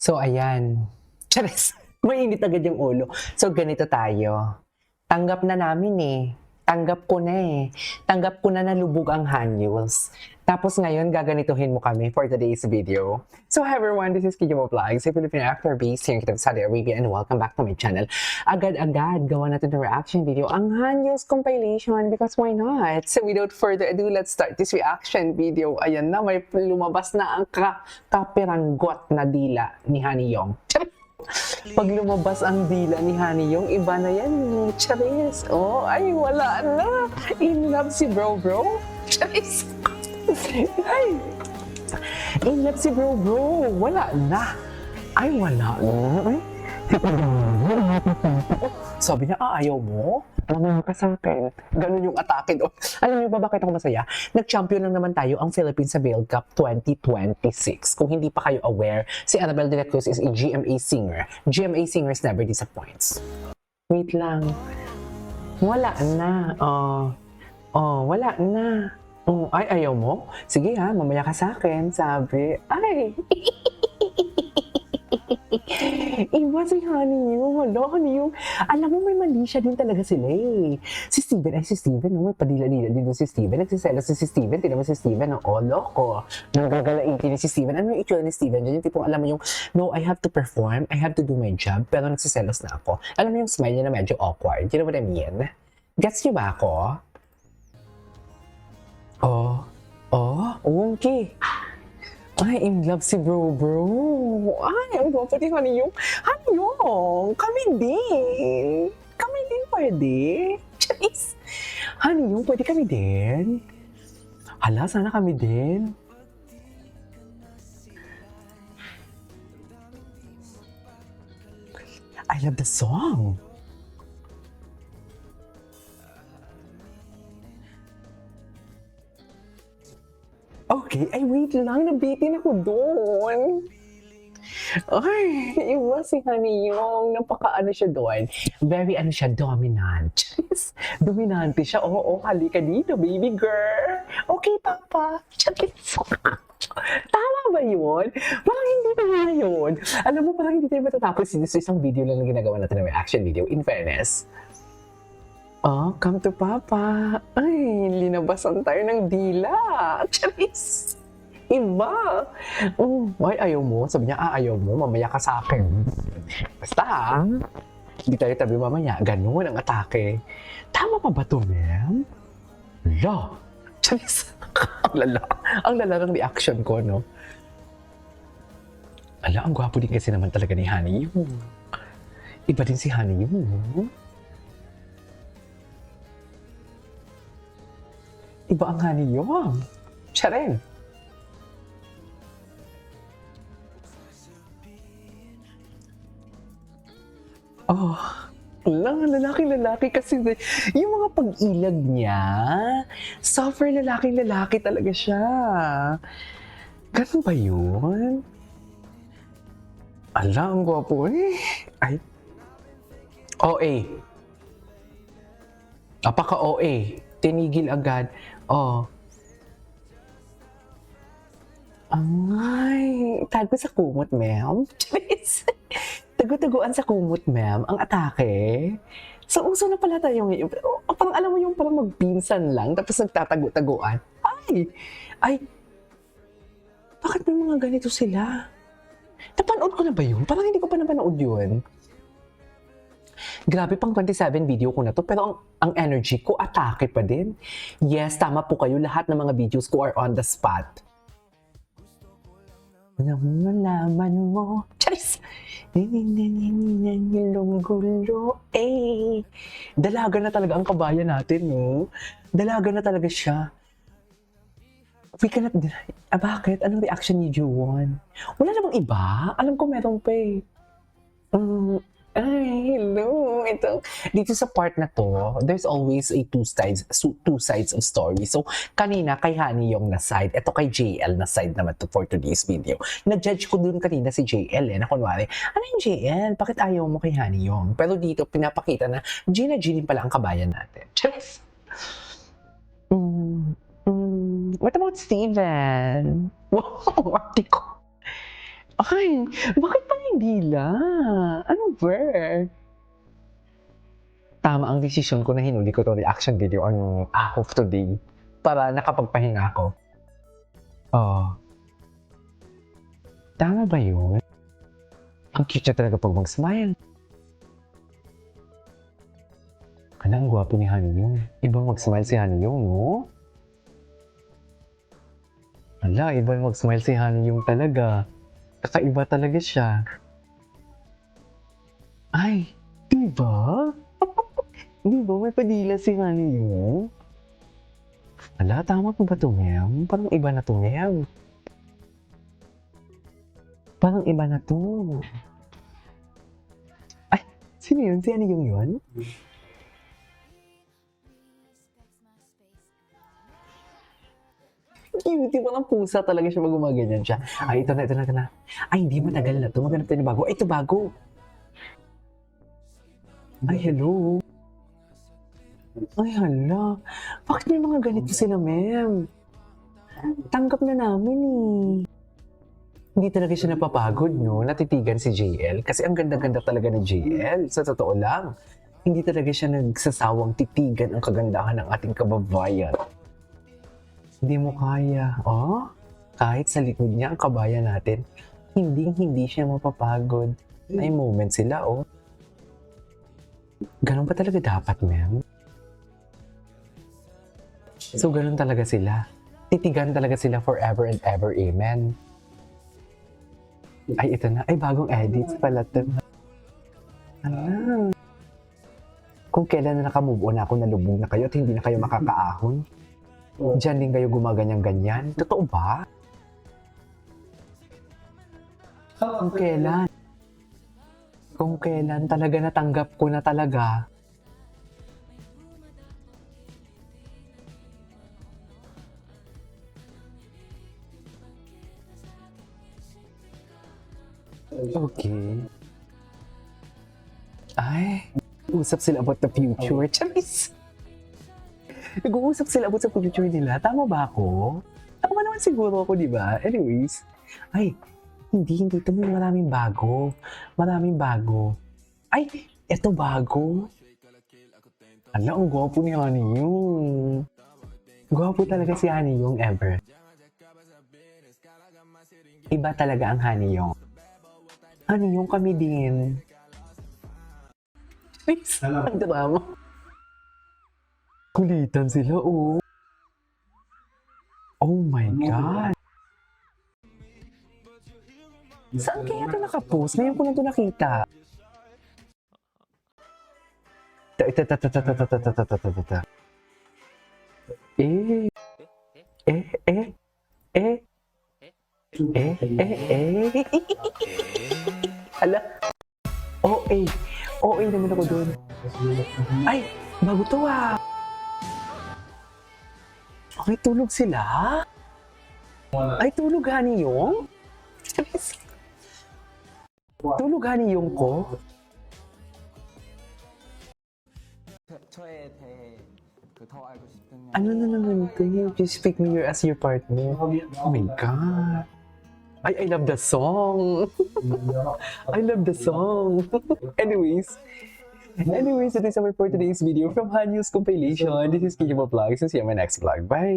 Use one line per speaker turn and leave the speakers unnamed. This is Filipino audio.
So, ayan. Charis, mainit agad yung ulo. So, ganito tayo. Tanggap na namin eh. Tanggap ko na eh. Tanggap ko na nalubog ang Hanyuls. Tapos ngayon, gaganituhin mo kami for today's video. So, hi everyone, this is Kijimo Vlogs, a Filipino actor based here in Saudi Arabia, and welcome back to my channel. Agad-agad, gawa natin ng reaction video, ang Hanyuls compilation, because why not? So, without further ado, let's start this reaction video. Ayan na, may lumabas na ang kapiranggot na dila ni Haniyong. Pag lumabas ang dila ni Honey, yung iba na yan, Charis. Oh, ay, wala na. In love si bro. Charis. Ay. In love si bro. Wala na. Ay, wala na. Ay. Sabi niya, ayaw mo? Mamaya ka sa akin. Ganun yung atake doon. Alam niyo ba bakit ako masaya? Nag-champion lang naman tayo ang Philippines sa World Cup 2026. Kung hindi pa kayo aware, si Annabelle de la Cruz is a GMA singer. GMA singers never disappoints. Wait lang. Wala na. Wala na. Ay, ayaw mo? Sige ha, mamaya ka sa akin. Sabi, ay. Iba si Honey yung. Hala, Honey yung. Alam mo, may mali siya din talaga sila eh. Si Steven, no? May padila-dila din doon si Steven. Nagsiselos si Steven. Tignan mo si Steven, no? Oh, loko. Nanggagalaiti ni si Steven. Ano yung itsura ni Steven? Yung tipong alam mo yung, no, I have to perform. I have to do my job. Pero nagsiselos na ako. Alam mo yung smile niya na medyo awkward. You know what I mean? Gets niyo ba ako? Okay. Ay, in love si bro. Ay, ang gwapo ni Honey yung. Honey yung, kami din. Kami din pwede. Charis. Honey yung, pwede kami din. Hala, sana kami din. I love the song. Okay, ay wait lang, nabitin ako doon. Ay, iba si Honey yung napaka-ano siya doon. Very dominant. Dominante siya. Oo, halika dito, baby girl. Okay, papa. Tama ba yun? Parang hindi pa nga yun. Alam mo, parang hindi tayo matatapos sa isang video lang na ginagawa natin ng reaction video, in fairness. Come to Papa. Ay, linabasan tayo ng dila. Charis. Iba. Ay, ayaw mo. Sabi niya, ayaw mo. Mamaya ka sa akin. Basta hindi tayo tabi mamaya. Ganun ang atake. Tama pa ba ito, ma'am? Hala. Charis. Ang lala ng reaction ko, no? Ala, ang gwapo din kasi naman talaga ni Honey Yung. Iba din si Honey Yung. Iba ang Honey Yung. Siya rin. Lalaking-lalaki kasi yung mga pag-ilag niya, suffer lalaking-lalaki talaga siya. Ganun ba yun? Ala, ang gwapo eh. Ay. OA. Apaka-OA. Tinigil agad. Ay, tago sa kumot, ma'am. Tago-taguan sa kumot, ma'am. Ang atake. So, uso na pala tayo ngayon. Parang alam mo yung parang magpinsan lang, tapos nagtatago-taguan. Ay, bakit may mga ganito sila? Napanood ko na ba yun? Parang hindi ko pa napanood yun. Grabe, pang 27 video ko na to, pero ang energy ko, atake pa din. Yes, tama po kayo. Lahat ng mga videos ko are on the spot. Nalaman mo. Charis! Nilunggulo. Dalaga na talaga ang kabayan natin, no? Dalaga na talaga siya. We cannot deny. Bakit? Anong reaction ni Juwon? Wala namang iba? Alam ko meron pa eh. Ay, hello. Dito sa part na to, there's always a two sides of story. So, kanina kay Honey yung na side. Ito kay JL na side naman to for today's video. Na-judge ko dun kanina si JL na kunwari, ano yung JL? Bakit ayaw mo kay Honey yung? Pero dito, pinapakita na Gina pala ang kabayan natin. Charis! What about Steven? Wow, arte ko. Ay, bakit pa dila. Ano ba? Tama ang desisyon ko na hinuli ko itong reaction video on of today para nakapagpahinga ako. Oh. Tama ba yun? Ang cute niya talaga pag mag-smile. Ang gwapo ni Hanyong. Ibang mag-smile si Hanyong, no? Ala, ibang mag-smile si Hanyong talaga. Kakaiba talaga siya. Ay, diba? Diba may padila si Hanyong? Ala, tama pa ba ito, Mem? Parang iba na ito, Mem. Parang iba na to. Ay, sino yun? Si Hanyong yun? Cute, parang pusa talaga siya pag gumaganyan siya. Ay, ito na. Ay, hindi, matagal na to. Maghanap tayo ng bago. Ay, ito bago. Ay, hello. Ay, hala. Bakit may mga ganito sila, Mem? Tanggap na namin eh. Hindi talaga siya napapagod, no? Natitigan si JL. Kasi ang ganda-ganda talaga ni JL. Sa totoo lang. Hindi talaga siya nagsasawang titigan ang kagandahan ng ating kababayan. Hindi mo kaya, oh? Kahit sa likod niya ang kabayan natin, hindi siya mapapagod. May moment sila, oh. Ganun pa talaga dapat, Mem? So, ganun talaga sila. Titigan talaga sila forever and ever, amen. Ay, ito na. Ay, bagong edits pala ito. Ano? Kung kailan na nakamove on ako, nalubog na kayo at hindi na kayo makakaahon. Diyan din kayo gumaganyan-ganyan. Totoo ba? Kung kailan talaga natanggap ko na talaga. Okay. Ay, usap sila about the future. Charis! Nag-uusap sila about sa future nila. Tama ba ako? Tama naman siguro ako, di ba? Anyways, ay, hindi. Ito may maraming bago. Maraming bago. Ay, eto bago. Ala, ang gwapo ni Honey Yung. Gwapo talaga si Honey Yung ever. Iba talaga ang Honey Yung. Honey Yung kami din. Ay, ang drama. Kulitan sila, oh. Oh my God. Saan kaya ito nakapost? Ngayon ko na ito nakita. Ala. OA naman ako doon. Ay, bago to ah. Okay, tulog sila? Ay, tulog Honey Yung? tulog Honey Yung ko?
저에 대해 더 알고 싶으면
Ano na naman ito? Just pick me as your partner. Oh my God. I love the song. I love the song. Anyways, that is our for today's video from Hanyu's compilation. This is Kijimo Vlogs and see you in my next vlog. Bye!